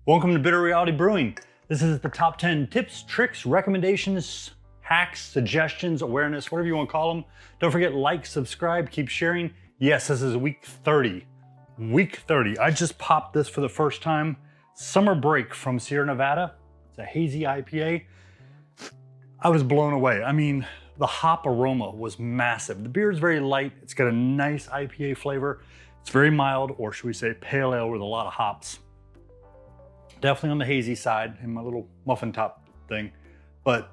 Welcome to Bitter Reality Brewing. This is the top 10 tips, tricks, recommendations, hacks, suggestions, awareness, whatever you want to call them. Don't forget, like, subscribe, keep sharing. Yes, this is week 30. Week 30. I just popped this for the first time. Summer Break from Sierra Nevada. It's a hazy IPA. I was blown away. I mean, the hop aroma was massive. The beer is very light. It's got a nice IPA flavor. It's very mild, or should we say pale ale with a lot of hops. Definitely on the hazy side in my little muffin top thing, but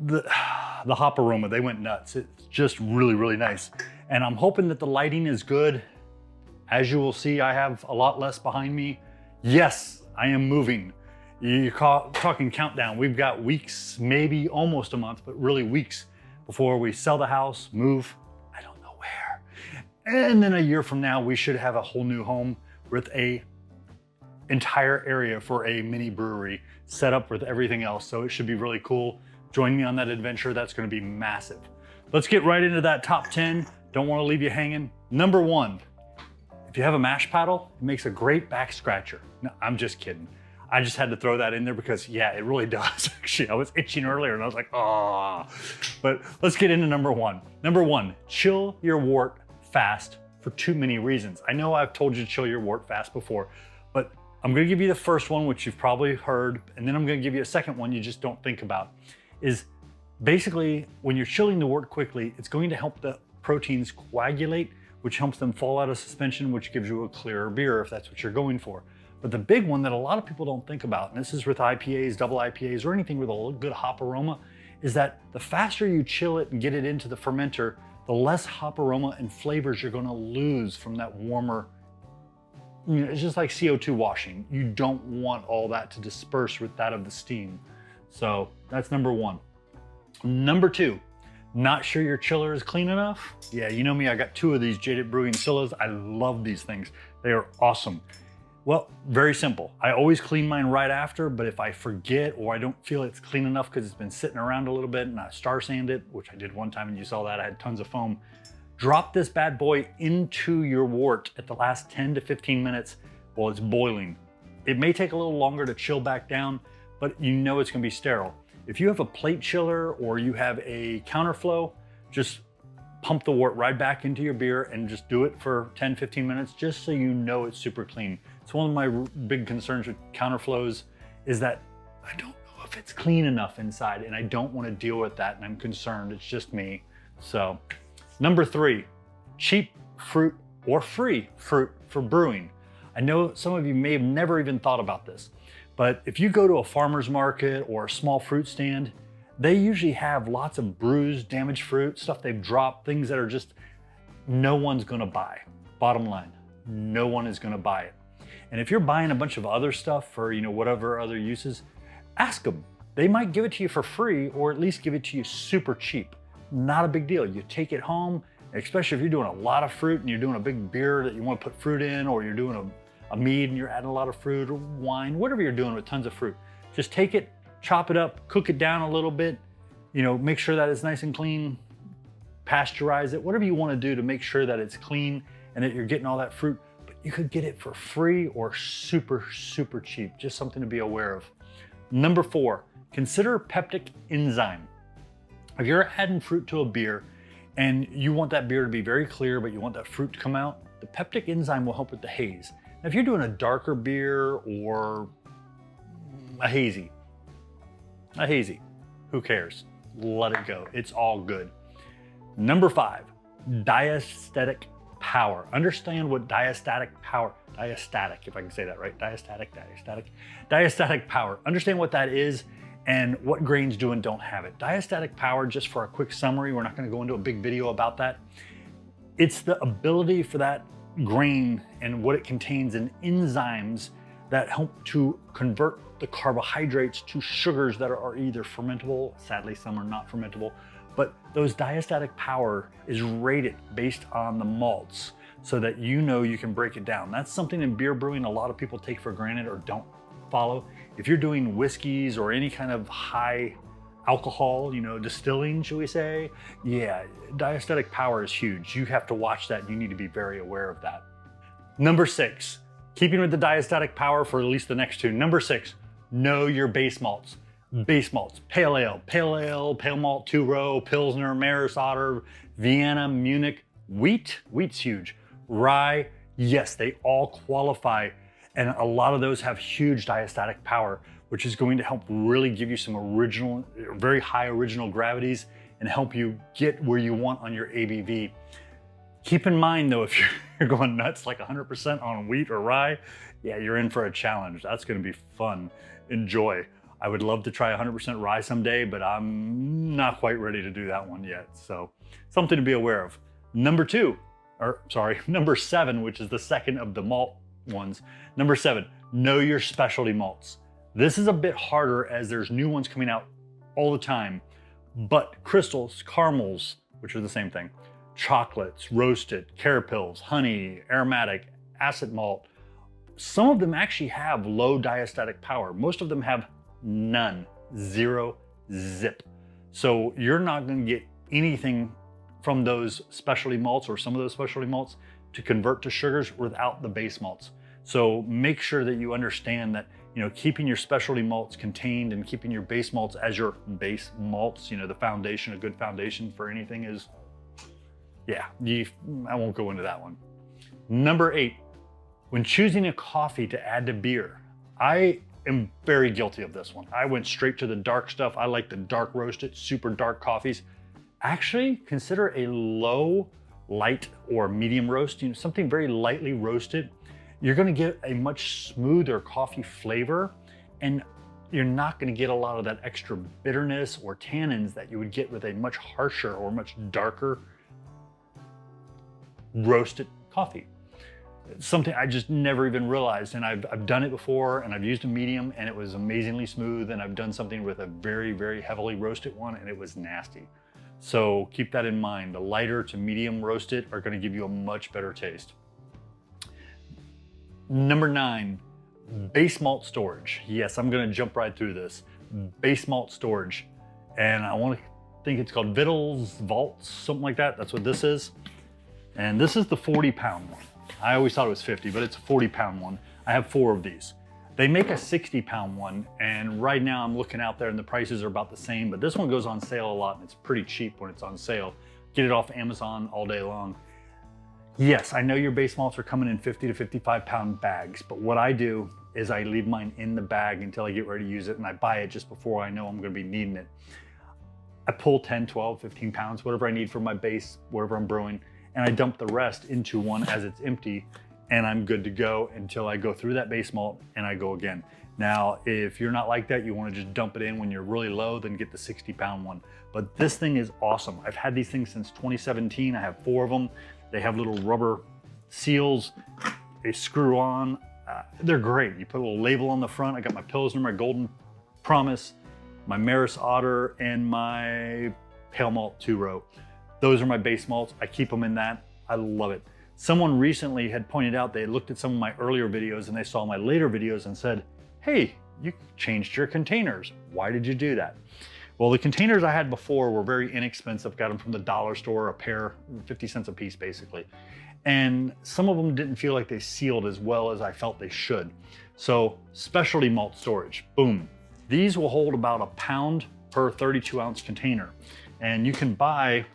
the hop aroma, they went nuts. It's just really, really nice. And I'm hoping that the lighting is good. As you will see, I have a lot less behind me. Yes, I am moving. You're talking countdown. We've got weeks, maybe almost a month, but really weeks before we sell the house, move, I don't know where. And then a year from now, we should have a whole new home with a entire area for a mini brewery set up with everything else. So it should be really cool. Join me on that adventure. That's going to be massive. Let's get right into that top 10. Don't want to leave you hanging. Number 1, if you have a mash paddle, it makes a great back scratcher. No, I'm just kidding. I just had to throw that in there because yeah, it really does. Actually, I was itching earlier and I was like, ah. But let's get into number 1. Number 1, chill your wort fast for too many reasons. I know I've told you to chill your wort fast before, but I'm gonna give you the first one, which you've probably heard, and then I'm gonna give you a second one you just don't think about. Is basically, when you're chilling the wort quickly, it's going to help the proteins coagulate, which helps them fall out of suspension, which gives you a clearer beer if that's what you're going for. But the big one that a lot of people don't think about, and this is with IPAs, double IPAs, or anything with a good hop aroma, is that the faster you chill it and get it into the fermenter, the less hop aroma and flavors you're gonna lose from that warmer. You know, it's just like CO2 washing. You don't want all that to disperse with that of the steam. So that's number 1. Number 2, not sure your chiller is clean enough? Yeah, you know me, I got 2 of these Jaded Brewing Scyllas. I love these things. They are awesome. Well, very simple. I always clean mine right after, but if I forget or I don't feel it's clean enough because it's been sitting around a little bit and I star sand it, which I did one time and you saw that, I had tons of foam. Drop this bad boy into your wort at the last 10 to 15 minutes while it's boiling. It may take a little longer to chill back down, but you know it's gonna be sterile. If you have a plate chiller or you have a counterflow, just pump the wort right back into your beer and just do it for 10, 15 minutes, just so you know it's super clean. It's one of my big concerns with counterflows is that I don't know if it's clean enough inside and I don't wanna deal with that and I'm concerned, it's just me. So. Number 3, cheap fruit or free fruit for brewing. I know some of you may have never even thought about this, but if you go to a farmer's market or a small fruit stand, they usually have lots of bruised, damaged fruit, stuff they've dropped, things that are just no one's gonna buy. Bottom line, no one is gonna buy it. And if you're buying a bunch of other stuff for whatever other uses, ask them. They might give it to you for free or at least give it to you super cheap. Not a big deal. You take it home, especially if you're doing a lot of fruit and you're doing a big beer that you want to put fruit in, or you're doing a mead and you're adding a lot of fruit or wine, whatever you're doing with tons of fruit. Just take it, chop it up, cook it down a little bit, make sure that it's nice and clean, pasteurize it, whatever you want to do to make sure that it's clean and that you're getting all that fruit. But you could get it for free or super, super cheap. Just something to be aware of. Number 4, consider Peptic Enzyme. If you're adding fruit to a beer and you want that beer to be very clear, but you want that fruit to come out, the Peptic Enzyme will help with the haze. Now, if you're doing a darker beer or a hazy, who cares? Let it go. It's all good. Number 5, Diastatic Power. Understand what diastatic power, if I can say that right, diastatic power. Understand what that is and what grains do and don't have it. Diastatic power, just for a quick summary, we're not gonna go into a big video about that. It's the ability for that grain and what it contains in enzymes that help to convert the carbohydrates to sugars that are either fermentable, sadly some are not fermentable, but those diastatic power is rated based on the malts so that you can break it down. That's something in beer brewing a lot of people take for granted or don't follow. If you're doing whiskeys or any kind of high alcohol, distilling, should we say? Yeah, diastatic power is huge. You have to watch that. You need to be very aware of that. Number 6, Keeping with the diastatic power for at least the next two. Number 6, know your base malts. Base malts, pale ale, pale malt, two-row, Pilsner, Maris Otter, Vienna, Munich. Wheat's huge. Rye, yes, they all qualify. And a lot of those have huge diastatic power, which is going to help really give you some original, very high original gravities and help you get where you want on your ABV. Keep in mind though, if you're going nuts like 100% on wheat or rye, yeah, you're in for a challenge. That's gonna be fun. Enjoy. I would love to try 100% rye someday, but I'm not quite ready to do that one yet. So something to be aware of. Number 7, which is the second of the malt ones. Number 7, know your specialty malts. This is a bit harder as there's new ones coming out all the time, but crystals, caramels, which are the same thing, chocolates, roasted, carapils, honey, aromatic, acid malt. Some of them actually have low diastatic power. Most of them have none, 0, zip. So you're not going to get anything from those specialty malts or some of those specialty malts to convert to sugars without the base malts. So make sure that you understand that, you know, keeping your specialty malts contained and keeping your base malts as your base malts, you know, the foundation, a good foundation for anything is, yeah, I won't go into that one. Number 8, when choosing a coffee to add to beer, I am very guilty of this one. I went straight to the dark stuff. I like the dark roasted, super dark coffees. Actually, consider a low, light, or medium roast, you know, something very lightly roasted. You're gonna get a much smoother coffee flavor, and you're not gonna get a lot of that extra bitterness or tannins that you would get with a much harsher or much darker roasted coffee. It's something I just never even realized, and I've done it before, and I've used a medium, and it was amazingly smooth, and I've done something with a very, very heavily roasted one, and it was nasty. So keep that in mind. The lighter to medium roasted are gonna give you a much better taste. Number 9, base malt storage. Yes, I'm gonna jump right through this. Base malt storage. And I wanna think it's called Vittles, Vaults, something like that. That's what this is. And this is the 40-pound one. I always thought it was 50, but it's a 40-pound one. I have 4 of these. They make a 60-pound one, and right now I'm looking out there and the prices are about the same, but this one goes on sale a lot and it's pretty cheap when it's on sale. Get it off Amazon all day long. Yes, I know your base malts are coming in 50 to 55-pound bags, but what I do is I leave mine in the bag until I get ready to use it, and I buy it just before I know I'm gonna be needing it. I pull 10, 12, 15 pounds, whatever I need for my base, whatever I'm brewing, and I dump the rest into one as it's empty, and I'm good to go until I go through that base malt and I go again. Now, if you're not like that, you wanna just dump it in when you're really low, then get the 60-pound one. But this thing is awesome. I've had these things since 2017. I have 4 of them. They have little rubber seals. They screw on. They're great. You put a little label on the front. I got my Pilsner, my Golden Promise, my Maris Otter, and my Pale Malt 2-row. Those are my base malts. I keep them in that. I love it. Someone recently had pointed out, they looked at some of my earlier videos and they saw my later videos and said, hey, you changed your containers. Why did you do that? Well, the containers I had before were very inexpensive. Got them from the dollar store, a pair, 50 cents a piece basically. And some of them didn't feel like they sealed as well as I felt they should. So specialty malt storage, boom. These will hold about 1 pound per 32-ounce container. And you can buy,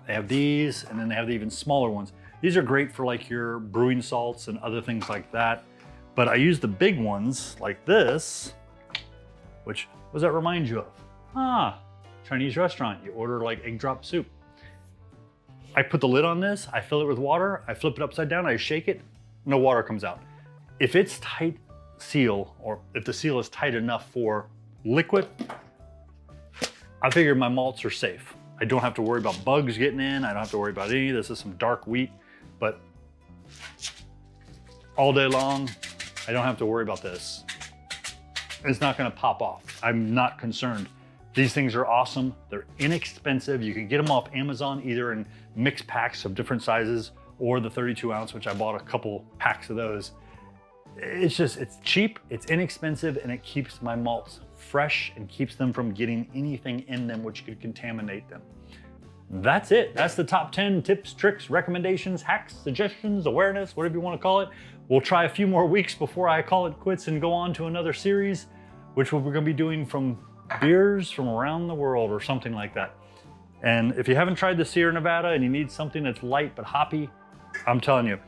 they have these, and then they have the even smaller ones. These are great for like your brewing salts and other things like that. But I use the big ones like this, which, what does that remind you of? Chinese restaurant, you order like egg drop soup. I put the lid on this, I fill it with water, I flip it upside down, I shake it, no water comes out. If it's tight seal, or if the seal is tight enough for liquid, I figure my malts are safe. I don't have to worry about bugs getting in, I don't have to worry about any. This is some dark wheat, but all day long, I don't have to worry about this. It's not gonna pop off. I'm not concerned. These things are awesome. They're inexpensive. You can get them off Amazon, either in mixed packs of different sizes or the 32-ounce, which I bought a couple packs of those. It's cheap, it's inexpensive, and it keeps my malts fresh and keeps them from getting anything in them which could contaminate them. That's it. That's the top 10 tips, tricks, recommendations, hacks, suggestions, awareness, whatever you want to call it. We'll try a few more weeks before I call it quits and go on to another series, which we're gonna be doing from beers from around the world or something like that. And if you haven't tried the Sierra Nevada and you need something that's light but hoppy, I'm telling you,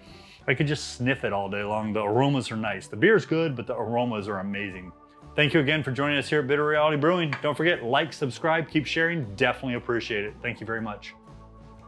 I could just sniff it all day long. The aromas are nice. The beer's good, but the aromas are amazing. Thank you again for joining us here at Bitter Reality Brewing. Don't forget, like, subscribe, keep sharing. Definitely appreciate it. Thank you very much.